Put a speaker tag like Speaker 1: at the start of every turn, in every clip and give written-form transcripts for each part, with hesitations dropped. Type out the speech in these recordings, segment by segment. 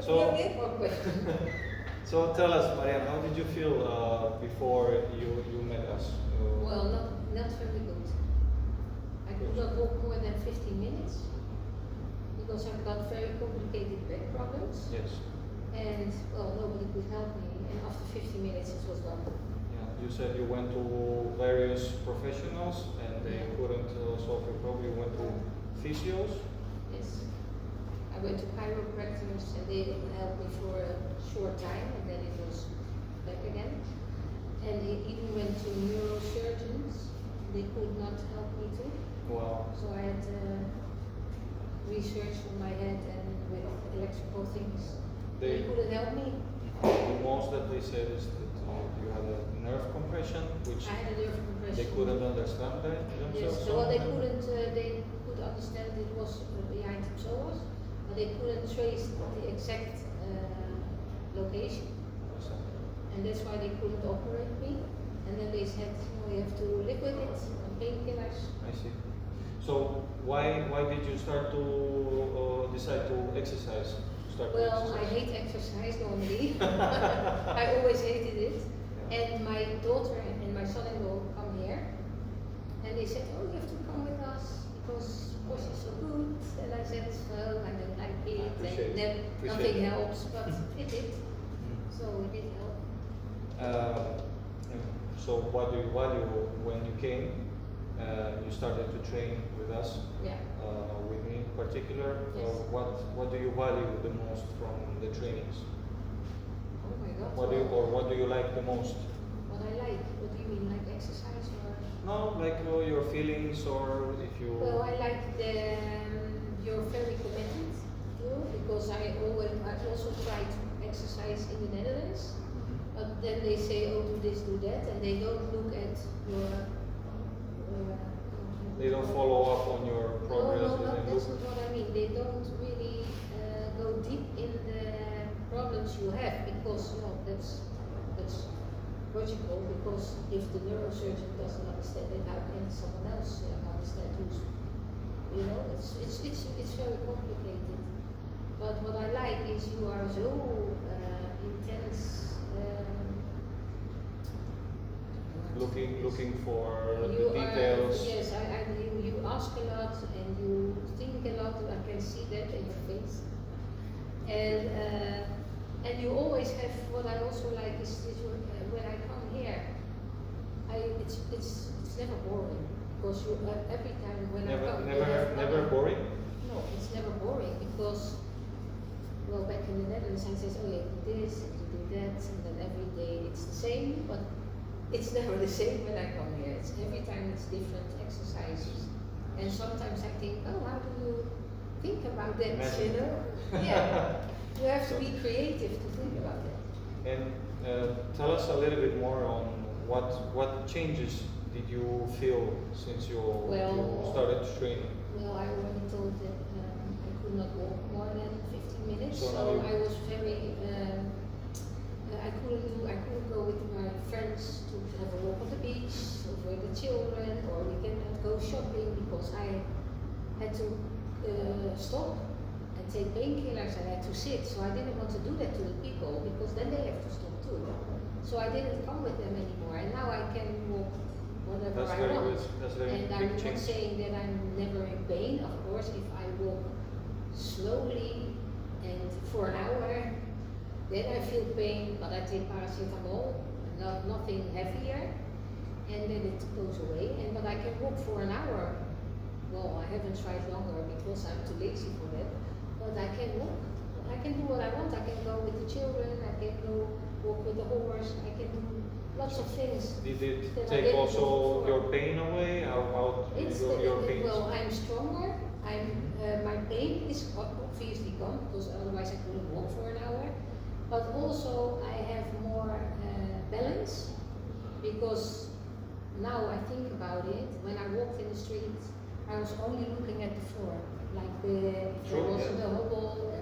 Speaker 1: So,
Speaker 2: Okay, or question.
Speaker 1: so tell us, Marianne, how did you feel before you met us?
Speaker 2: Well, not very good. I could not walk more than 15 minutes because I've got very complicated back problems.
Speaker 1: Yes.
Speaker 2: And well, nobody could help me. And after 15 minutes, it was done.
Speaker 1: Yeah. You said you went to various professionals and they
Speaker 2: Yeah.
Speaker 1: couldn't solve your problem. You went to physios.
Speaker 2: Yes. I went to chiropractors and they didn't help me for a short time, and then it was back again. And I even went to neurosurgeons. They could not help me too.
Speaker 1: Wow.
Speaker 2: So I had research on my head and with electrical things. They couldn't help me.
Speaker 1: The most that they said is that you had a nerve compression, which
Speaker 2: I had a nerve compression.
Speaker 1: they couldn't understand that themselves.
Speaker 2: Yes, well, they could understand it was behind the psoas, but they couldn't trace the exact location. And that's why they couldn't operate me. And then they said, no, you have to live with it, painkillers.
Speaker 1: I see. So why did you start to decide to exercise?
Speaker 2: Well, I hate exercise normally. I always hated it.
Speaker 1: Yeah.
Speaker 2: And my daughter and my son-in-law come here, and they said, oh, you have to come with us because course is so good. And I said, well, I don't like it, and then nothing helps, but it did. So it did help.
Speaker 1: So what do you value when you came? You started to train with us.
Speaker 2: Yeah.
Speaker 1: With me in particular.
Speaker 2: Yes.
Speaker 1: What do you value the most from the trainings?
Speaker 2: Oh my God.
Speaker 1: What do you like the most?
Speaker 2: What I like? What do you mean, like exercise or?
Speaker 1: No, like your feelings, or if you.
Speaker 2: Well, I like you're very committed to, because I also try to exercise in the Netherlands, but then they say, oh, do this, do that, and they don't look at your.
Speaker 1: They don't follow up on your progress.
Speaker 2: No, that's not what I mean. They don't really go deep in the problems you have, because that's logical. Because if the neurosurgeon doesn't understand it, how can someone else understand who's? It's very complicated. But what I like is you are so intense.
Speaker 1: Looking for the details.
Speaker 2: Yes, you ask a lot and you think a lot. I can see that in your face. And you always have, what I also like is when I come here, it's never boring, because you every time when I come,
Speaker 1: never boring.
Speaker 2: No, it's never boring, because well, back in the Netherlands I said, oh yeah, do this and you do that, and then every day it's the same, but it's never the same when I come here. It's every time it's different exercises, and sometimes I think, oh, how do you think about that?
Speaker 1: Imagine.
Speaker 2: You know? Yeah, you have to be creative to think about that.
Speaker 1: And tell us a little bit more on what changes did you feel since you started training?
Speaker 2: Well, I already told that I could not walk more than 15 minutes,
Speaker 1: So
Speaker 2: I was very. I couldn't go with my friends to have a walk on the beach, or with the children, or we cannot go shopping because I had to stop and take painkillers. I had to sit, so I didn't want to do that to the people, because then they have to stop too. So I didn't come with them anymore, and now I can walk whatever I want.
Speaker 1: That's very
Speaker 2: And
Speaker 1: big
Speaker 2: I'm not
Speaker 1: change.
Speaker 2: saying that I'm never in pain. Of course, if I walk slowly and for an hour, then I feel pain, but I take paracetamol, nothing heavier, and then it goes away. But I can walk for an hour. Well, I haven't tried longer because I'm too lazy for that. But I can walk. I can do what I want. I can go with the children. I can go walk with the horse. I can do lots of things.
Speaker 1: Did it take also your pain away? How about your pain?
Speaker 2: Well, I'm stronger. My pain is obviously gone, because otherwise I couldn't walk for an hour. But also I have more balance, because now I think about it. When I walked in the street, I was only looking at the floor, like if there was a hobble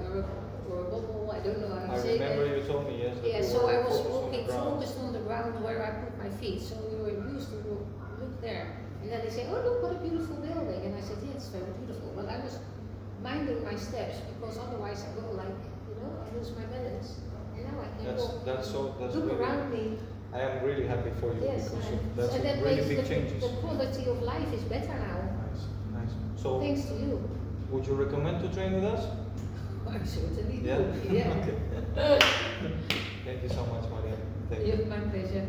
Speaker 2: or a bubble. I don't know how to say that.
Speaker 1: I remember you told me, yes.
Speaker 2: Yeah, so I was walking focused on the ground where I put my feet. So we were used to look there. And then they say, oh look, what a beautiful building. And I said, yeah, it's very beautiful. But I was minding my steps, because otherwise I go like, I lose
Speaker 1: that's
Speaker 2: Look
Speaker 1: really,
Speaker 2: around me.
Speaker 1: I am really happy for you
Speaker 2: Yes,
Speaker 1: because
Speaker 2: and
Speaker 1: that's
Speaker 2: that
Speaker 1: really
Speaker 2: makes
Speaker 1: big changes.
Speaker 2: the quality of life is better now.
Speaker 1: Nice. So,
Speaker 2: Thanks to you.
Speaker 1: would you recommend to train with us?
Speaker 2: I certainly do.
Speaker 1: Yeah.
Speaker 2: Yeah.
Speaker 1: Okay. Thank you so much, Maria. Thank you.
Speaker 2: My pleasure.